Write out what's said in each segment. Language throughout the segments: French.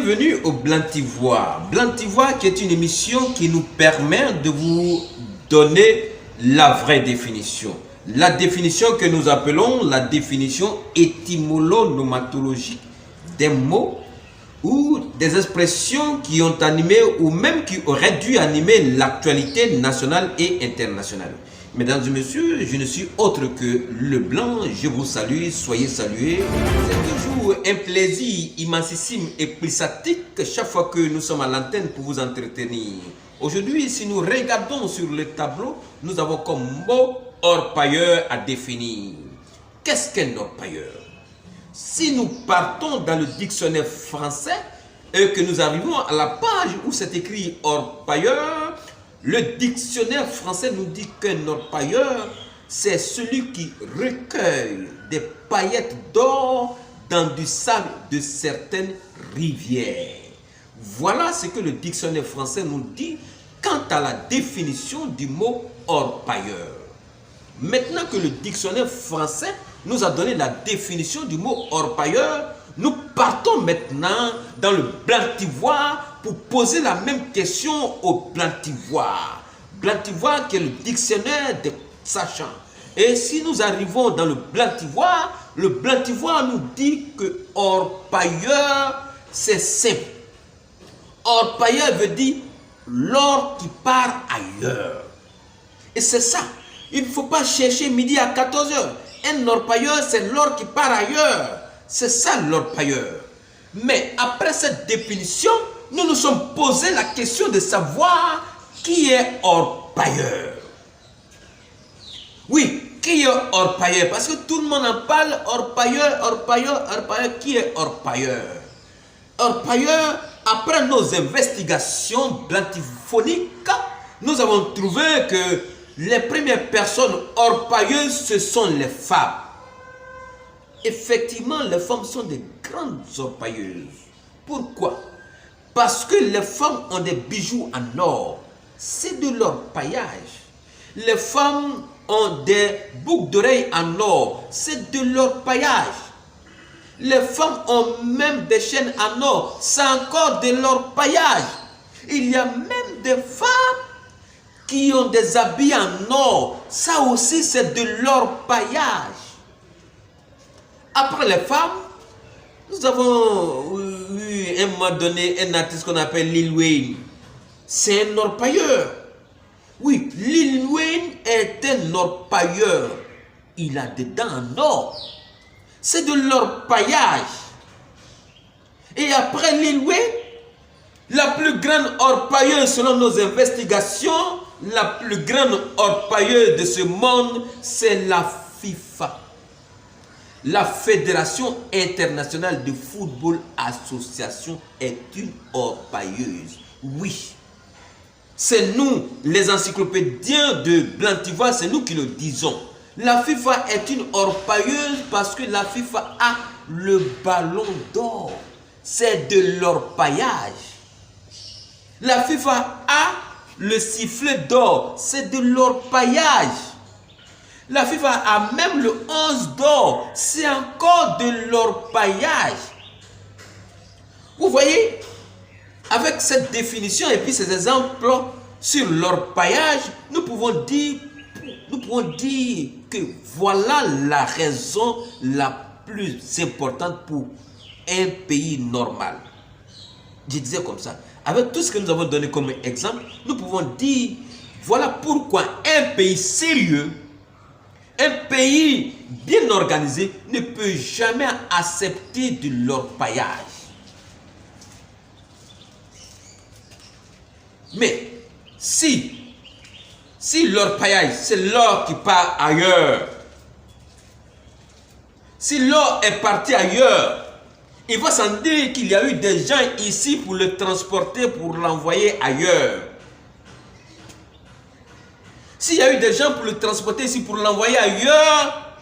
Bienvenue au Blanc-Ivoire. Blanc-Ivoire qui est une émission qui nous permet de vous donner la vraie définition. La définition que nous appelons la définition étymolo-nomatologique des mots ou des expressions qui ont animé ou même qui auraient dû animer l'actualité nationale et internationale. Mesdames et messieurs, je ne suis autre que le Blanc, je vous salue, soyez salués. C'est toujours un plaisir immensissime et prismatique chaque fois que nous sommes à l'antenne pour vous entretenir. Aujourd'hui, si nous regardons sur le tableau, nous avons comme mot orpailleur à définir. Qu'est-ce qu'un orpailleur? Si nous partons dans le dictionnaire français et que nous arrivons à la page où c'est écrit orpailleur, le dictionnaire français nous dit qu'un orpailleur, c'est celui qui recueille des paillettes d'or dans du sable de certaines rivières. Voilà ce que le dictionnaire français nous dit quant à la définition du mot orpailleur. Maintenant que le dictionnaire français nous a donné la définition du mot orpailleur, nous partons maintenant dans le Blanc-Ivoire pour poser la même question au Blanc-Ivoire. Blanc-Ivoire qui est le dictionnaire des sachants. Et si nous arrivons dans le Blanc-Ivoire nous dit que orpailleur, c'est simple. Orpailleur veut dire l'or qui part ailleurs. Et c'est ça. Il ne faut pas chercher midi à 14 h. Un orpailleur, c'est l'or qui part ailleurs. C'est ça l'orpailleur. Mais après cette définition, nous nous sommes posé la question de savoir qui est orpailleur. Oui, qui est orpailleur? Parce que tout le monde en parle, orpailleur, orpailleur, orpailleur. Qui est orpailleur? Orpailleur, après nos investigations blantiphoniques, nous avons trouvé que les premières personnes orpailleuses, ce sont les femmes. Effectivement, les femmes sont des grandes orpailleuses. Pourquoi? Parce que les femmes ont des bijoux en or. C'est de l'orpaillage. Les femmes ont des boucles d'oreilles en or. C'est de l'orpaillage. Les femmes ont même des chaînes en or. C'est encore de l'orpaillage. Il y a même des femmes qui ont des habits en or. Ça aussi, c'est de l'orpaillage. Après les femmes, nous avons eu un moment donné un artiste qu'on appelle Lil Wayne. C'est un orpailleur. Oui, Lil Wayne est un orpailleur. Il a des dents en or. C'est de l'orpaillage. Et après Lil Wayne, la plus grande orpailleuse selon nos investigations, la plus grande orpailleuse de ce monde, c'est la FIFA. La Fédération internationale de football association est une orpailleuse. Oui. C'est nous, les encyclopédiens de Blanc-Ivoire, c'est nous qui le disons. La FIFA est une orpailleuse parce que la FIFA a le ballon d'or. C'est de l'orpaillage. La FIFA a le sifflet d'or. C'est de l'orpaillage. La FIFA a même le 11 d'or. C'est encore de l'orpaillage. Vous voyez, avec cette définition et puis ces exemples sur l'orpaillage, nous pouvons dire que voilà la raison la plus importante pour un pays normal. Je disais comme ça. Avec tout ce que nous avons donné comme exemple, nous pouvons dire voilà pourquoi un pays sérieux, un pays bien organisé ne peut jamais accepter de l'orpaillage. Mais si l'orpaillage, c'est l'or qui part ailleurs, si l'or est parti ailleurs, il va sans dire qu'il y a eu des gens ici pour le transporter, pour l'envoyer ailleurs. S'il y a eu des gens pour le transporter ici, pour l'envoyer ailleurs,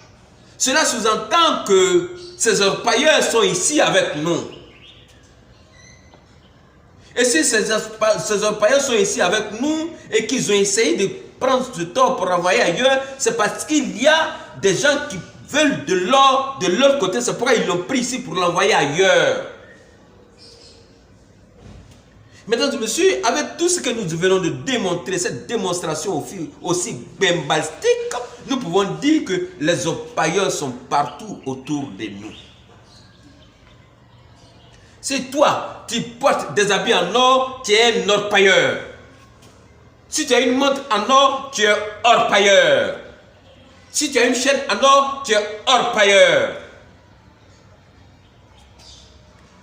cela sous-entend que ces orpailleurs sont ici avec nous. Et si ces orpailleurs sont ici avec nous et qu'ils ont essayé de prendre ce temps pour envoyer ailleurs, c'est parce qu'il y a des gens qui veulent de l'or de leur côté. C'est pourquoi ils l'ont pris ici pour l'envoyer ailleurs. Mesdames et messieurs, avec tout ce que nous venons de démontrer, cette démonstration aussi bombastique, nous pouvons dire que les orpailleurs sont partout autour de nous. Si toi, tu portes des habits en or, tu es un orpailleur. Si tu as une montre en or, tu es orpailleur. Si tu as une chaîne en or, tu es orpailleur.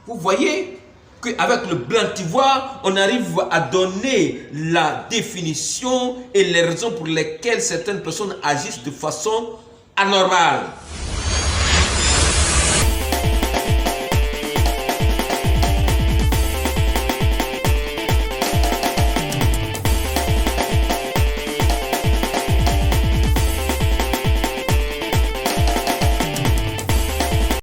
Vous voyez qu'avec le blanc d'ivoire, on arrive à donner la définition et les raisons pour lesquelles certaines personnes agissent de façon anormale.